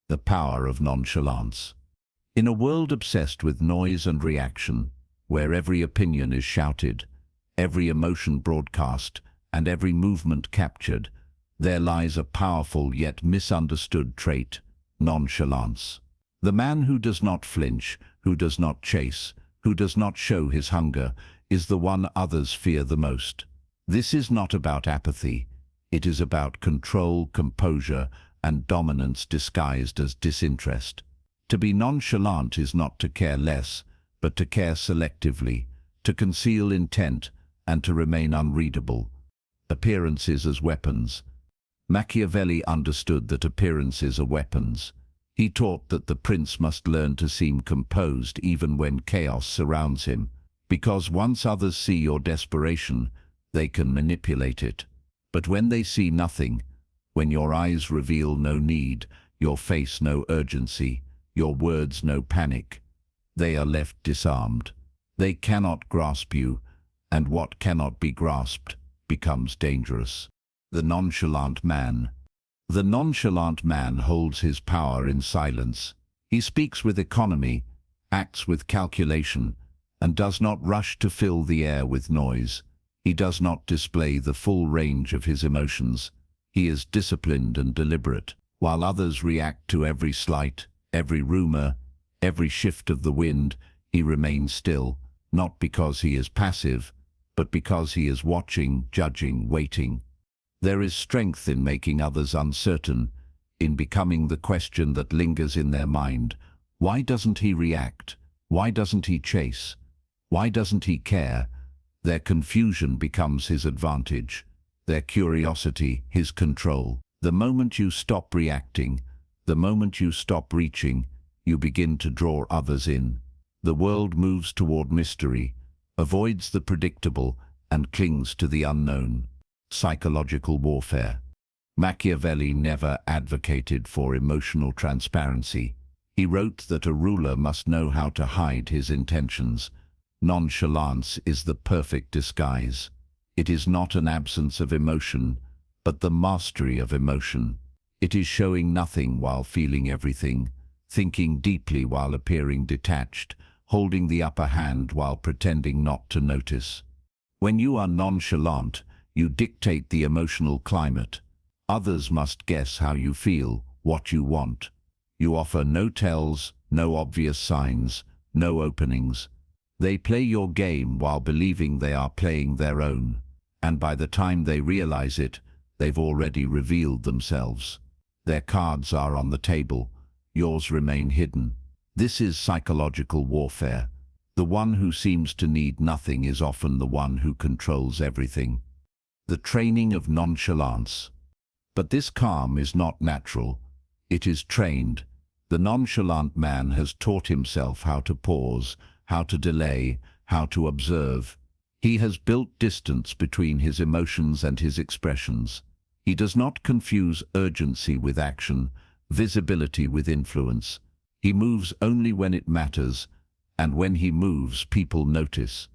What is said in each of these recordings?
The power of nonchalance. In a world obsessed with noise and reaction, where every opinion is shouted, every emotion broadcast, and every movement captured, there lies a powerful yet misunderstood trait: nonchalance. The man who does not flinch, who does not chase, who does not show his hunger, is the one others fear the most. This is not about apathy. It is about control, composure, and dominance disguised as disinterest. To be nonchalant is not to care less, but to care selectively, to conceal intent, and to remain unreadable. Appearances as weapons. Machiavelli understood that appearances are weapons. He taught that the prince must learn to seem composed even when chaos surrounds him, because once others see your desperation, they can manipulate it. But when they see nothing, when your eyes reveal no need, your face no urgency, your words no panic, they are left disarmed. They cannot grasp you, and what cannot be grasped becomes dangerous. The nonchalant man. The nonchalant man holds his power in silence. He speaks with economy, acts with calculation, and does not rush to fill the air with noise. He does not display the full range of his emotions. He is disciplined and deliberate. While others react to every slight, every rumor, every shift of the wind, he remains still, not because he is passive, but because he is watching, judging, waiting. There is strength in making others uncertain, in becoming the question that lingers in their mind. Why doesn't he react? Why doesn't he chase? Why doesn't he care? Their confusion becomes his advantage, their curiosity his control. The moment you stop reacting, the moment you stop reaching, you begin to draw others in. The world moves toward mystery, avoids the predictable, and clings to the unknown. Psychological warfare. Machiavelli never advocated for emotional transparency. He wrote that a ruler must know how to hide his intentions. Nonchalance is the perfect disguise. It is not an absence of emotion, but the mastery of emotion. It is showing nothing while feeling everything, thinking deeply while appearing detached, holding the upper hand while pretending not to notice. When you are nonchalant, you dictate the emotional climate. Others must guess how you feel, what you want. You offer no tells, no obvious signs, no openings. They play your game while believing they are playing their own. And by the time they realize it, they've already revealed themselves. Their cards are on the table. Yours remain hidden. This is psychological warfare. The one who seems to need nothing is often the one who controls everything. The training of nonchalance. But this calm is not natural. It is trained. The nonchalant man has taught himself how to pause, how to delay, how to observe. He has built distance between his emotions and his expressions. He does not confuse urgency with action, visibility with influence. He moves only when it matters, and when he moves, people notice.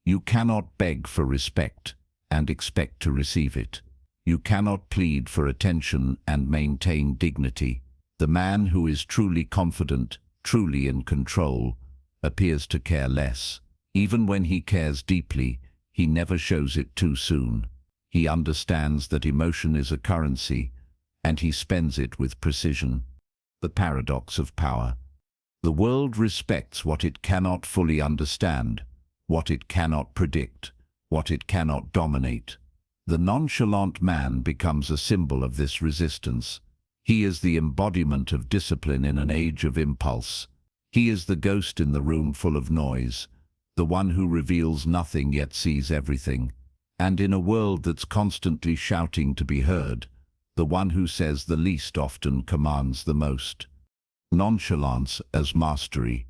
You cannot beg for respect and expect to receive it. You cannot plead for attention and maintain dignity. The man who is truly confident, truly in control, appears to care less. Even when he cares deeply, he never shows it too soon. He understands that emotion is a currency, and he spends it with precision. The paradox of power. The world respects what it cannot fully understand, what it cannot predict, what it cannot dominate. The nonchalant man becomes a symbol of this resistance. He is the embodiment of discipline in an age of impulse. He is the ghost in the room full of noise, the one who reveals nothing yet sees everything. And in a world that's constantly shouting to be heard, the one who says the least often commands the most. Nonchalance as mastery.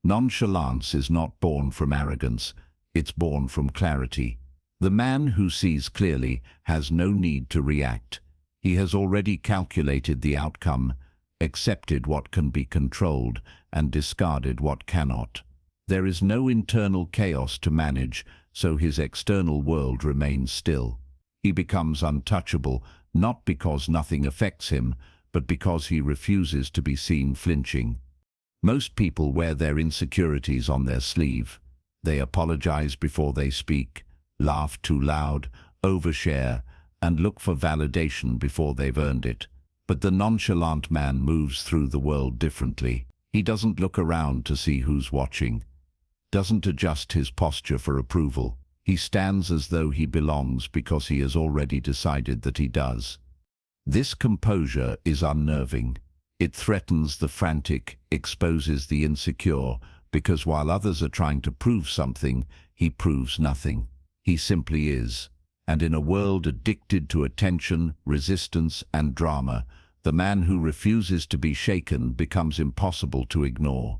Nonchalance is not born from arrogance, it's born from clarity. The man who sees clearly has no need to react. He has already calculated the outcome, accepted what can be controlled, and discarded what cannot. There is no internal chaos to manage, so his external world remains still. He becomes untouchable, not because nothing affects him, but because he refuses to be seen flinching. Most people wear their insecurities on their sleeve. They apologize before they speak, laugh too loud, overshare, and look for validation before they've earned it. But the nonchalant man moves through the world differently. He doesn't look around to see who's watching, doesn't adjust his posture for approval. He stands as though he belongs because he has already decided that he does. This composure is unnerving. It threatens the frantic, exposes the insecure, because while others are trying to prove something, he proves nothing. He simply is. And in a world addicted to attention, resistance, and drama, the man who refuses to be shaken becomes impossible to ignore.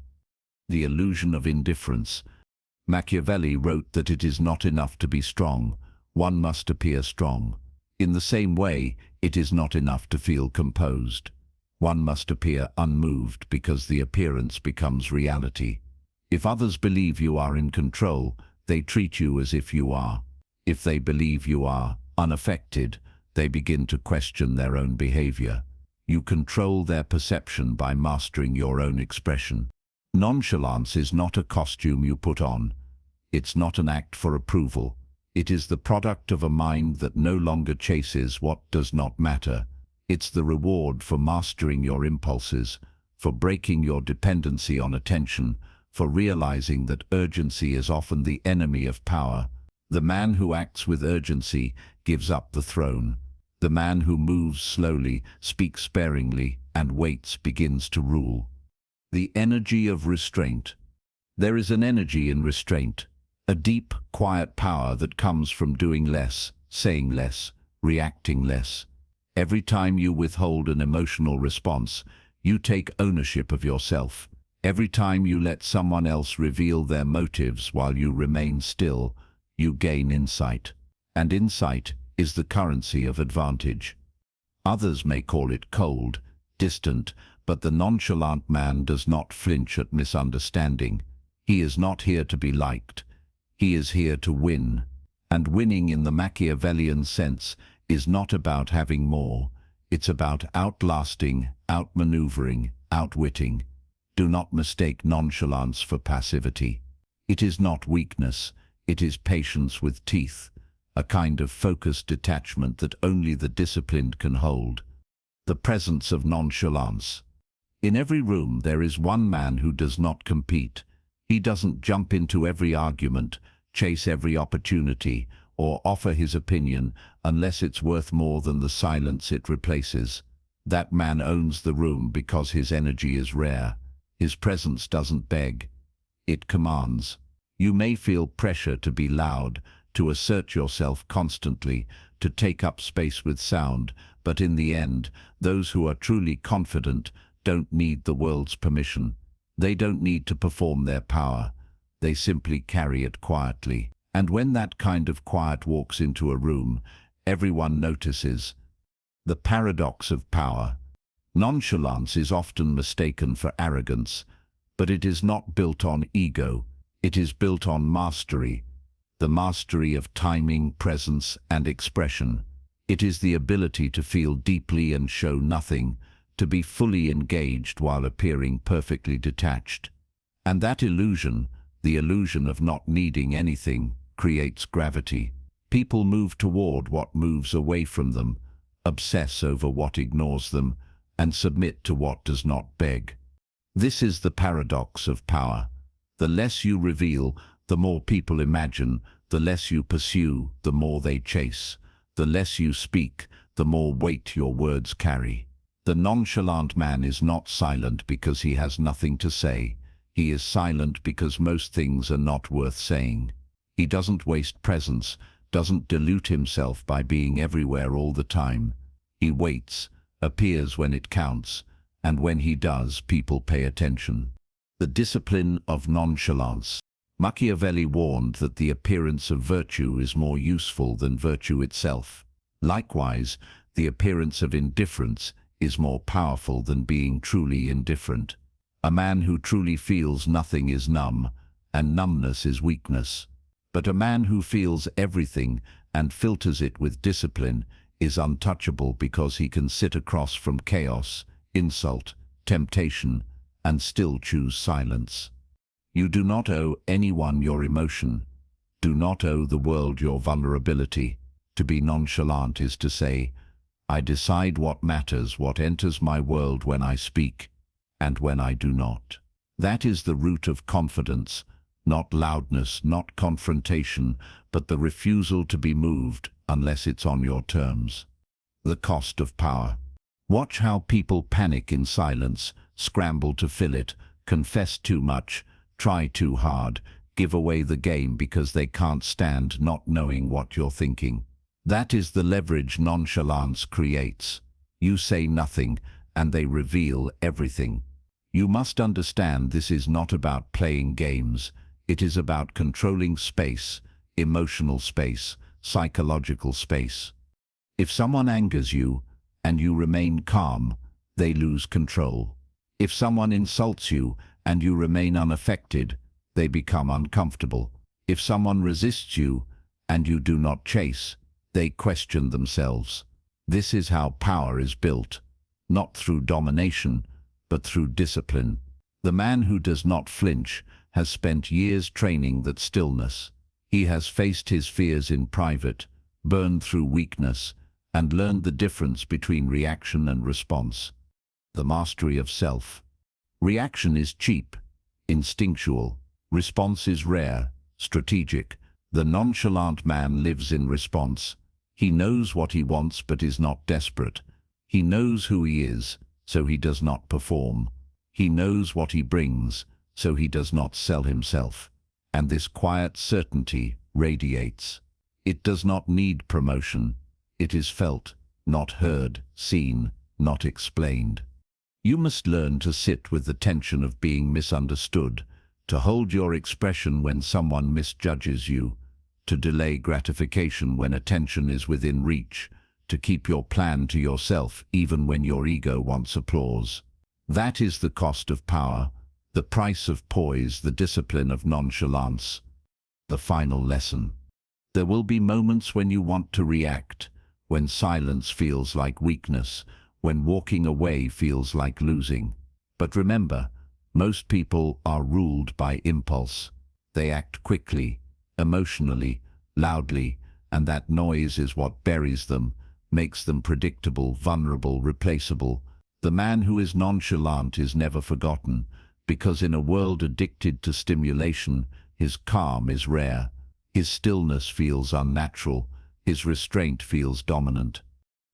The illusion of indifference. Machiavelli wrote that it is not enough to be strong, one must appear strong. In the same way, it is not enough to feel composed. One must appear unmoved because the appearance becomes reality. If others believe you are in control, they treat you as if you are. If they believe you are unaffected, they begin to question their own behavior. You control their perception by mastering your own expression. Nonchalance is not a costume you put on. It's not an act for approval. It is the product of a mind that no longer chases what does not matter. It's the reward for mastering your impulses, for breaking your dependency on attention, for realizing that urgency is often the enemy of power. The man who acts with urgency gives up the throne. The man who moves slowly, speaks sparingly, and waits begins to rule. The energy of restraint. There is an energy in restraint, a deep, quiet power that comes from doing less, saying less, reacting less. Every time you withhold an emotional response, you take ownership of yourself. Every time you let someone else reveal their motives while you remain still, you gain insight. And insight is the currency of advantage. Others may call it cold, distant, but the nonchalant man does not flinch at misunderstanding. He is not here to be liked. He is here to win. And winning in the Machiavellian sense is not about having more. It's about outlasting, outmaneuvering, outwitting. Do not mistake nonchalance for passivity. It is not weakness. It is patience with teeth, a kind of focused detachment that only the disciplined can hold. The presence of nonchalance. In every room there is one man who does not compete. He doesn't jump into every argument, chase every opportunity, or offer his opinion unless it's worth more than the silence it replaces. That man owns the room because his energy is rare. His presence doesn't beg. It commands. You may feel pressure to be loud, to assert yourself constantly, to take up space with sound, but in the end, those who are truly confident don't need the world's permission. They don't need to perform their power. They simply carry it quietly. And when that kind of quiet walks into a room, everyone notices. The paradox of power. Nonchalance is often mistaken for arrogance, but it is not built on ego. It is built on mastery, the mastery of timing, presence, and expression. It is the ability to feel deeply and show nothing, to be fully engaged while appearing perfectly detached. And that illusion, the illusion of not needing anything, creates gravity. People move toward what moves away from them, obsess over what ignores them, and submit to what does not beg. This is the paradox of power. The less you reveal, the more people imagine. The less you pursue, the more they chase. The less you speak, the more weight your words carry. The nonchalant man is not silent because he has nothing to say. He is silent because most things are not worth saying. He doesn't waste presence, doesn't dilute himself by being everywhere all the time. He waits, appears when it counts, and when he does, people pay attention. The discipline of nonchalance. Machiavelli warned that the appearance of virtue is more useful than virtue itself. Likewise, the appearance of indifference is more powerful than being truly indifferent. A man who truly feels nothing is numb, and numbness is weakness. But a man who feels everything and filters it with discipline is untouchable because he can sit across from chaos, insult, temptation, and still choose silence. You do not owe anyone your emotion. Do not owe the world your vulnerability. To be nonchalant is to say, I decide what matters, what enters my world when I speak, and when I do not. That is the root of confidence, not loudness, not confrontation, but the refusal to be moved unless it's on your terms. The cost of power. Watch how people panic in silence, scramble to fill it, confess too much, try too hard, give away the game because they can't stand not knowing what you're thinking. That is the leverage nonchalance creates. You say nothing, and they reveal everything. You must understand this is not about playing games. It is about controlling space, emotional space, psychological space. If someone angers you, and you remain calm, they lose control. If someone insults you, and you remain unaffected, they become uncomfortable. If someone resists you, and you do not chase, they question themselves. This is how power is built, not through domination, but through discipline. The man who does not flinch has spent years training that stillness. He has faced his fears in private, burned through weakness, and learned the difference between reaction and response. The mastery of self. Reaction is cheap, instinctual. Response is rare, strategic. The nonchalant man lives in response. He knows what he wants but is not desperate. He knows who he is, so he does not perform. He knows what he brings, so he does not sell himself. And this quiet certainty radiates. It does not need promotion. It is felt, not heard, seen, not explained. You must learn to sit with the tension of being misunderstood, to hold your expression when someone misjudges you, to delay gratification when attention is within reach, to keep your plan to yourself even when your ego wants applause. That is the cost of power, the price of poise, the discipline of nonchalance. The final lesson. There will be moments when you want to react, when silence feels like weakness, when walking away feels like losing. But remember, most people are ruled by impulse. They act quickly, emotionally, loudly, and that noise is what buries them, makes them predictable, vulnerable, replaceable. The man who is nonchalant is never forgotten, because in a world addicted to stimulation, his calm is rare. His stillness feels unnatural. His restraint feels dominant.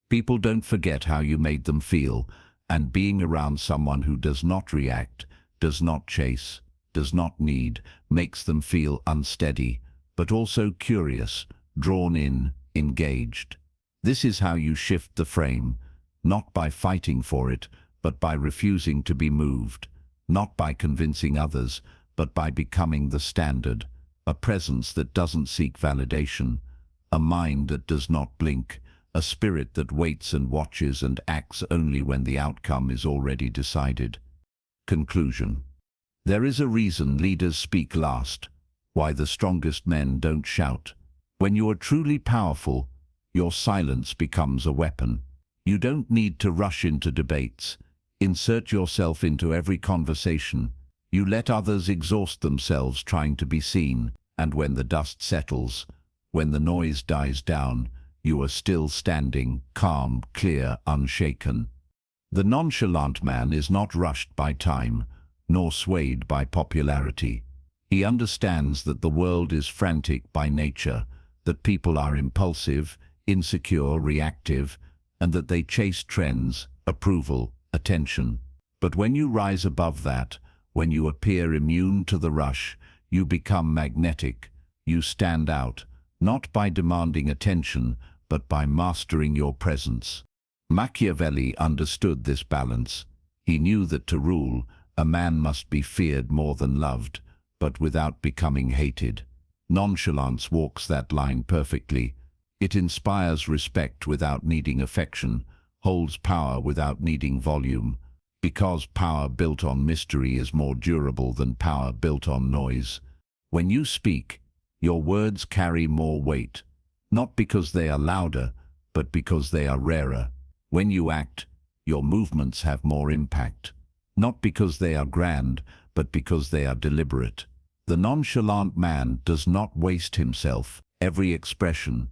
People don't forget how you made them feel, and being around someone who does not react, does not chase, does not need, makes them feel unsteady, but also curious, drawn in, engaged. This is how you shift the frame, not by fighting for it, but by refusing to be moved, not by convincing others, but by becoming the standard, a presence that doesn't seek validation, a mind that does not blink, a spirit that waits and watches and acts only when the outcome is already decided. Conclusion. There is a reason leaders speak last, why the strongest men don't shout. When you are truly powerful, your silence becomes a weapon. You don't need to rush into debates. Insert yourself into every conversation. You let others exhaust themselves trying to be seen, and when the dust settles, when the noise dies down, you are still standing, calm, clear, unshaken. The nonchalant man is not rushed by time, nor swayed by popularity. He understands that the world is frantic by nature, that people are impulsive, insecure, reactive, and that they chase trends, approval, attention. But when you rise above that, when you appear immune to the rush, you become magnetic. You stand out, not by demanding attention, but by mastering your presence. Machiavelli understood this balance. He knew that to rule, a man must be feared more than loved, but without becoming hated. Nonchalance walks that line perfectly. It inspires respect without needing affection, holds power without needing volume, because power built on mystery is more durable than power built on noise. When you speak, your words carry more weight, not because they are louder, but because they are rarer. When you act, your movements have more impact, not because they are grand, but because they are deliberate. The nonchalant man does not waste himself. Every expression,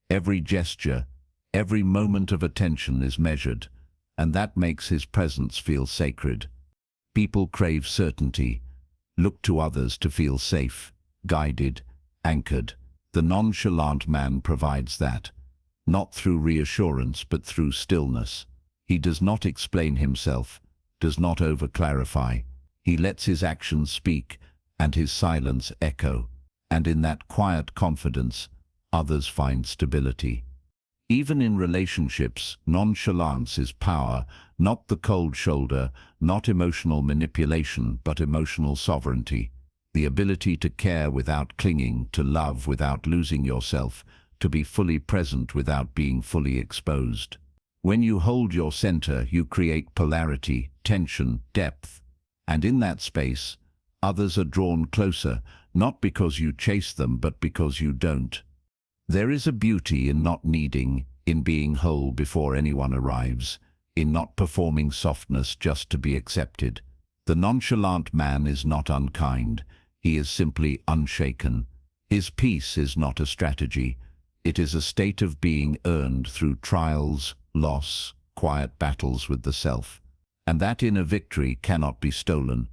every gesture, every moment of attention is measured, and that makes his presence feel sacred. People crave certainty, look to others to feel safe, guided, anchored. The nonchalant man provides that, not through reassurance but through stillness. He does not explain himself, does not over-clarify. He lets his actions speak and his silence echo, and in that quiet confidence, others find stability. Even in relationships, nonchalance is power, not the cold shoulder, not emotional manipulation, but emotional sovereignty. The ability to care without clinging, to love without losing yourself, to be fully present without being fully exposed. When you hold your center, you create polarity, tension, depth. And in that space, others are drawn closer, not because you chase them, but because you don't. There is a beauty in not needing, in being whole before anyone arrives, in not performing softness just to be accepted. The nonchalant man is not unkind, he is simply unshaken. His peace is not a strategy, it is a state of being earned through trials, loss, quiet battles with the self. And that inner victory cannot be stolen.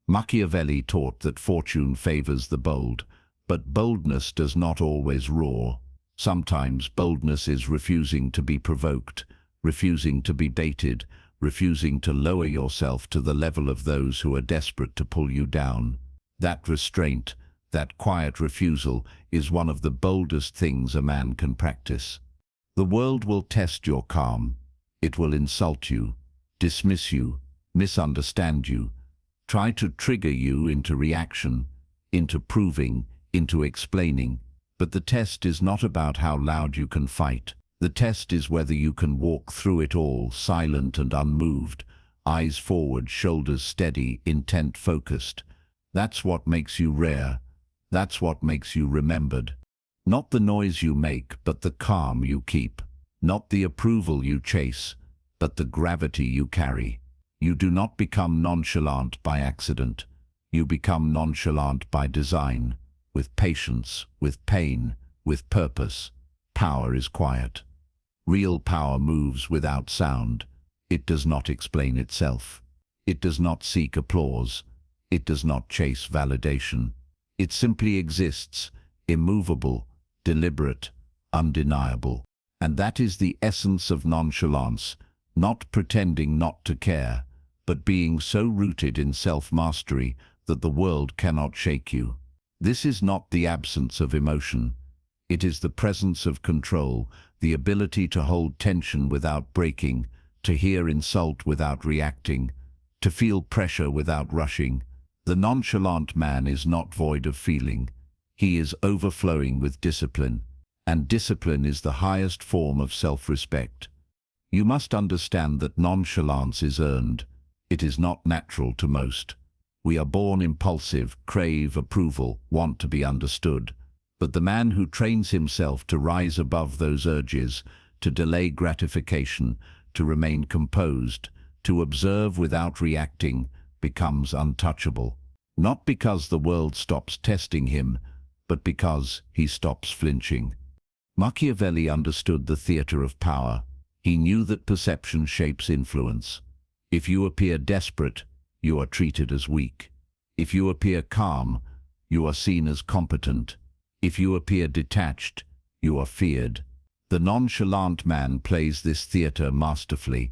Machiavelli taught that fortune favors the bold, but boldness does not always roar. Sometimes boldness is refusing to be provoked, refusing to be baited, refusing to lower yourself to the level of those who are desperate to pull you down. That restraint, that quiet refusal, is one of the boldest things a man can practice. The world will test your calm. It will insult you, dismiss you, misunderstand you, try to trigger you into reaction, into proving, into explaining. But the test is not about how loud you can fight. The test is whether you can walk through it all, silent and unmoved, eyes forward, shoulders steady, intent focused. That's what makes you rare. That's what makes you remembered. Not the noise you make, but the calm you keep. Not the approval you chase, but the gravity you carry. You do not become nonchalant by accident. You become nonchalant by design, with patience, with pain, with purpose. Power is quiet. Real power moves without sound. It does not explain itself. It does not seek applause. It does not chase validation. It simply exists, immovable, deliberate, undeniable. And that is the essence of nonchalance, not pretending not to care, but being so rooted in self-mastery that the world cannot shake you. This is not the absence of emotion. It is the presence of control, the ability to hold tension without breaking, to hear insult without reacting, to feel pressure without rushing. The nonchalant man is not void of feeling. He is overflowing with discipline, and discipline is the highest form of self-respect. You must understand that nonchalance is earned. It is not natural to most. We are born impulsive, crave approval, want to be understood. But the man who trains himself to rise above those urges, to delay gratification, to remain composed, to observe without reacting, becomes untouchable. Not because the world stops testing him, but because he stops flinching. Machiavelli understood the theater of power. He knew that perception shapes influence. If you appear desperate, you are treated as weak. If you appear calm, you are seen as competent. If you appear detached, you are feared. The nonchalant man plays this theater masterfully,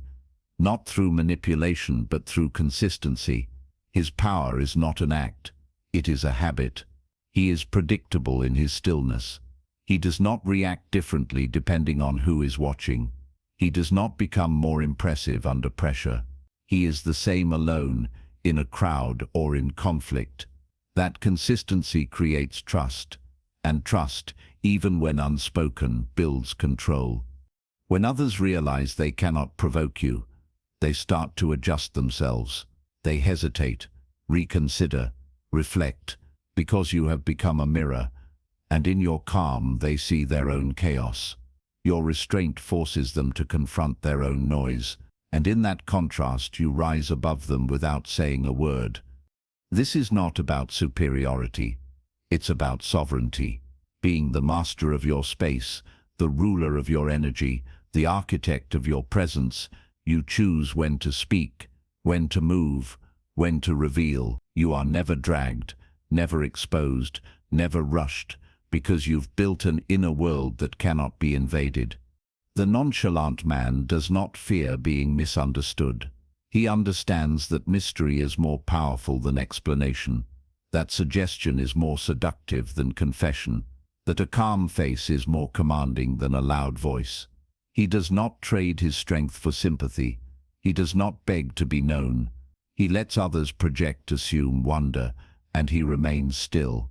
not through manipulation but through consistency. His power is not an act, it is a habit. He is predictable in his stillness. He does not react differently depending on who is watching. He does not become more impressive under pressure. He is the same alone, in a crowd or in conflict. That consistency creates trust, and trust, even when unspoken, builds control. When others realize they cannot provoke you, they start to adjust themselves. They hesitate, reconsider, reflect, because you have become a mirror, and in your calm they see their own chaos. Your restraint forces them to confront their own noise, and in that contrast you rise above them without saying a word. This is not about superiority. It's about sovereignty, being the master of your space, the ruler of your energy, the architect of your presence. You choose when to speak, when to move, when to reveal. You are never dragged, never exposed, never rushed, because you've built an inner world that cannot be invaded. The nonchalant man does not fear being misunderstood. He understands that mystery is more powerful than explanation, that suggestion is more seductive than confession, that a calm face is more commanding than a loud voice. He does not trade his strength for sympathy. He does not beg to be known. He lets others project, assume, wonder, and he remains still.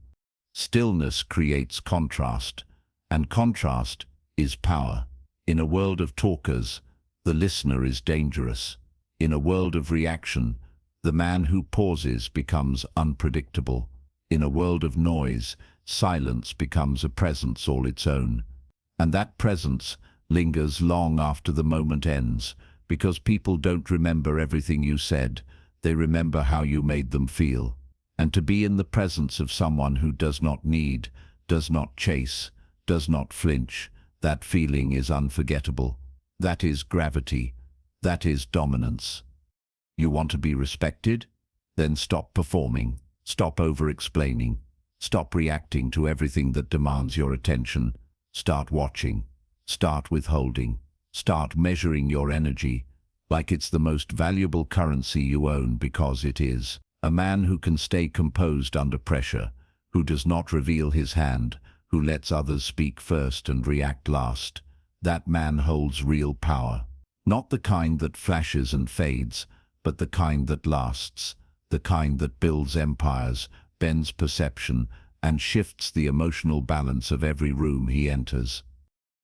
Stillness creates contrast, and contrast is power. In a world of talkers, the listener is dangerous. In a world of reaction, the man who pauses becomes unpredictable. In a world of noise, silence becomes a presence all its own. And that presence lingers long after the moment ends, because people don't remember everything you said, they remember how you made them feel. And to be in the presence of someone who does not need, does not chase, does not flinch, that feeling is unforgettable. That is gravity. That is dominance. You want to be respected? Then stop performing. Stop over-explaining. Stop reacting to everything that demands your attention. Start watching. Start withholding. Start measuring your energy like it's the most valuable currency you own, because it is. A man who can stay composed under pressure, who does not reveal his hand, who lets others speak first and react last, that man holds real power. Not the kind that flashes and fades, but the kind that lasts, the kind that builds empires, bends perception, and shifts the emotional balance of every room he enters.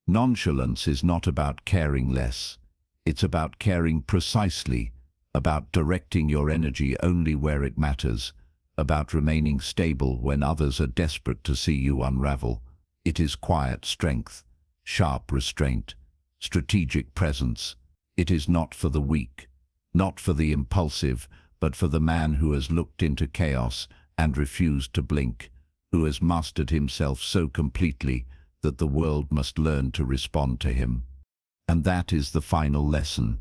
Nonchalance is not about caring less. It's about caring precisely, about directing your energy only where it matters, about remaining stable when others are desperate to see you unravel. It is quiet strength, sharp restraint, strategic presence. It is not for the weak, not for the impulsive, but for the man who has looked into chaos and refused to blink, who has mastered himself so completely that the world must learn to respond to him. And that is the final lesson.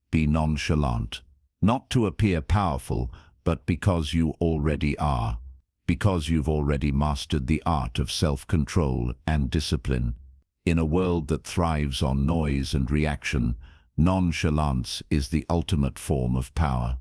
Be nonchalant, not to appear powerful, but because you already are, because you've already mastered the art of self-control and discipline. In a world that thrives on noise and reaction, nonchalance is the ultimate form of power.